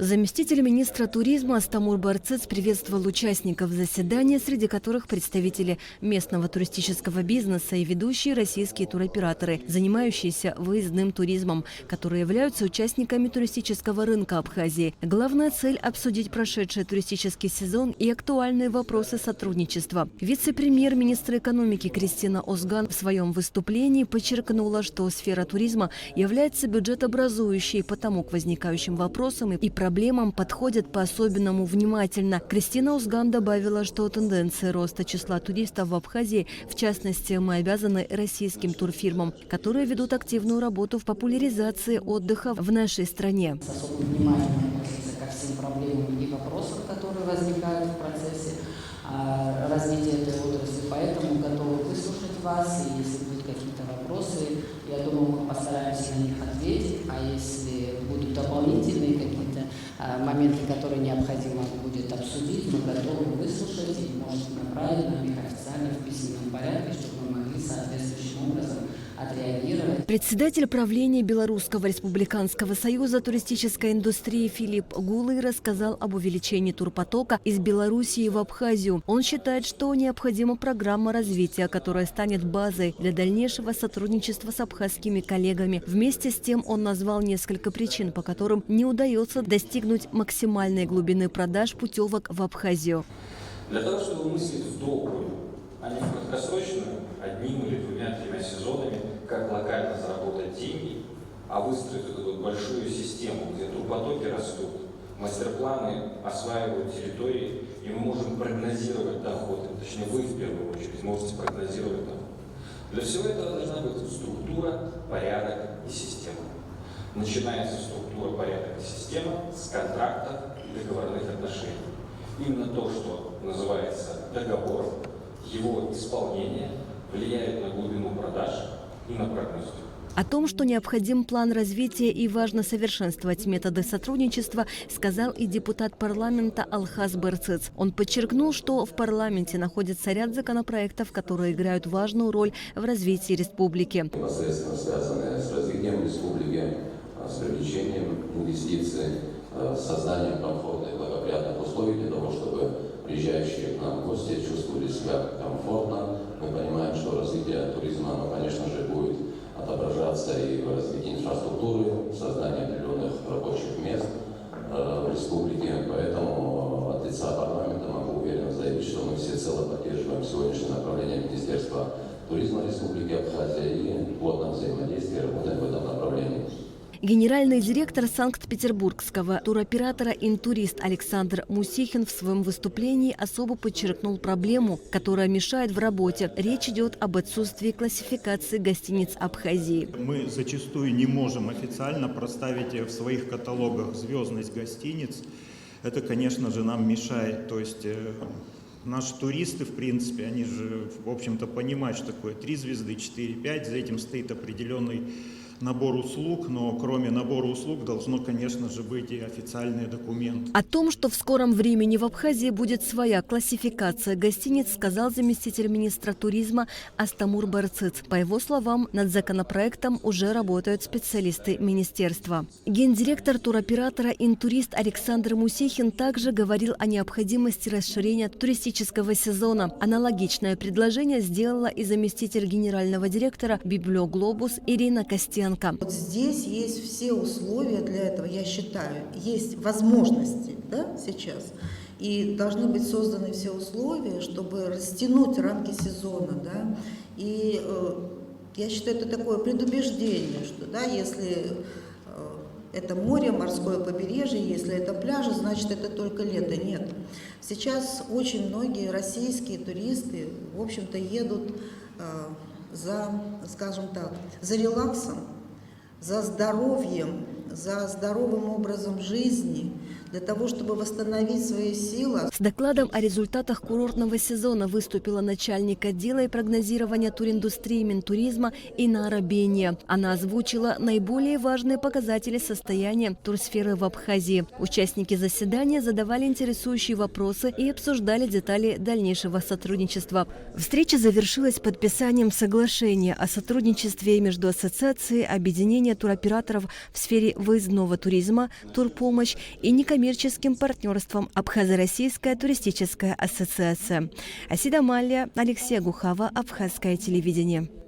Заместитель министра туризма Астамур Барцыц приветствовал участников заседания, среди которых представители местного туристического бизнеса и ведущие российские туроператоры, занимающиеся выездным туризмом, которые являются участниками туристического рынка Абхазии. Главная цель – обсудить прошедший туристический сезон и актуальные вопросы сотрудничества. Вице-премьер-министр экономики Кристина Озган в своем выступлении подчеркнула, что сфера туризма является бюджетообразующей, потому к возникающим вопросам и проблемам подходят по-особенному внимательно. Кристина Озган добавила, что тенденция роста числа туристов в Абхазии, в частности, мы обязаны российским турфирмам, которые ведут активную работу в популяризации отдыха в нашей стране. С особым вниманием относиться ко всем проблемам и вопросам, которые возникают в процессе развития этой отрасли. Поэтому готовы выслушать вас, и если будут какие-то вопросы, я думаю, мы постараемся на них ответить, а если будут дополнительные какие-то моменты, которые необходимо будет обсудить, мы готовы выслушать и, может, направить нам их официально в письменном порядке, чтобы мы могли соответствующим образом отреагировать. Председатель правления Белорусского республиканского союза туристической индустрии Филипп Гулый рассказал об увеличении турпотока из Белоруссии в Абхазию. Он считает, что необходима программа развития, которая станет базой для дальнейшего сотрудничества с абхазскими коллегами. Вместе с тем он назвал несколько причин, по которым не удается достигнуть максимальной глубины продаж путевок в Абхазию. Для того, чтобы мыслить в долгую, а не в краткосрочную, одним или двумя-тремя сезонами, как локально заработать деньги, а выстроить эту большую систему, где турпотоки растут, мастер-планы осваивают территории, и мы можем прогнозировать доходы. Точнее, вы в первую очередь можете прогнозировать доход. Для всего этого должна быть структура, порядок и система. Начинается структура, порядок и система с контрактов и договорных отношений. Именно то, что называется договором, его исполнение влияет на глубину продаж и на прогноз. О том, что необходим план развития и важно совершенствовать методы сотрудничества, сказал и депутат парламента Алхаз Барцыц. Он подчеркнул, что в парламенте находится ряд законопроектов, которые играют важную роль в развитии республики. Непосредственно связанные с развитием республики, с привлечением инвестиций, с созданием комфортных и благоприятных условий для того, чтобы приезжающие к нам гости чувствовали себя комфортно. Мы понимаем, что развитие туризма, оно, конечно же, будет отображаться и в развитии инфраструктуры, в создании определенных рабочих мест в республике. Поэтому от лица парламента могу уверенно заявить, что мы всецело поддерживаем сегодняшнее направление Министерства туризма Республики Абхазия и плотно взаимодействие работаем в этом направлении. Генеральный директор санкт-петербургского туроператора «Интурист» Александр Мусихин в своем выступлении особо подчеркнул проблему, которая мешает в работе. Речь идет об отсутствии классификации гостиниц Абхазии. Мы зачастую не можем официально проставить в своих каталогах звездность гостиниц. Это, конечно же, нам мешает. То есть наши туристы, в принципе, они же, в общем-то, понимают, что такое 3 звезды, 4, 5. За этим стоит определенный набор услуг, но кроме набора услуг должно, конечно же, быть и официальный документ. О том, что в скором времени в Абхазии будет своя классификация гостиниц, сказал заместитель министра туризма Астамур Барцыц. По его словам, над законопроектом уже работают специалисты министерства. Гендиректор туроператора «Интурист» Александр Мусихин также говорил о необходимости расширения туристического сезона. Аналогичное предложение сделала и заместитель генерального директора «Библиоглобус» Ирина Костенко. Вот здесь есть все условия для этого, я считаю, есть возможности, да, сейчас, и должны быть созданы все условия, чтобы растянуть рамки сезона, да, и я считаю, это такое предубеждение, что, да, если это море, морское побережье, если это пляжи, значит, это только лето. Нет. Сейчас очень многие российские туристы, в общем-то, едут за, скажем так, за релаксом, за здоровьем, за здоровым образом жизни. для того, чтобы восстановить свои силы. С докладом о результатах курортного сезона выступила начальник отдела и прогнозирования туриндустрии Минтуризма Инара Бения. Она озвучила наиболее важные показатели состояния турсферы в Абхазии. Участники заседания задавали интересующие вопросы и обсуждали детали дальнейшего сотрудничества. Встреча завершилась подписанием соглашения о сотрудничестве между Ассоциацией объединения туроператоров в сфере выездного туризма, турпомощь и некоммерческим партнерством Абхазо-Российская туристическая ассоциация. Асида Малия, Алексей Гухава, Абхазское телевидение.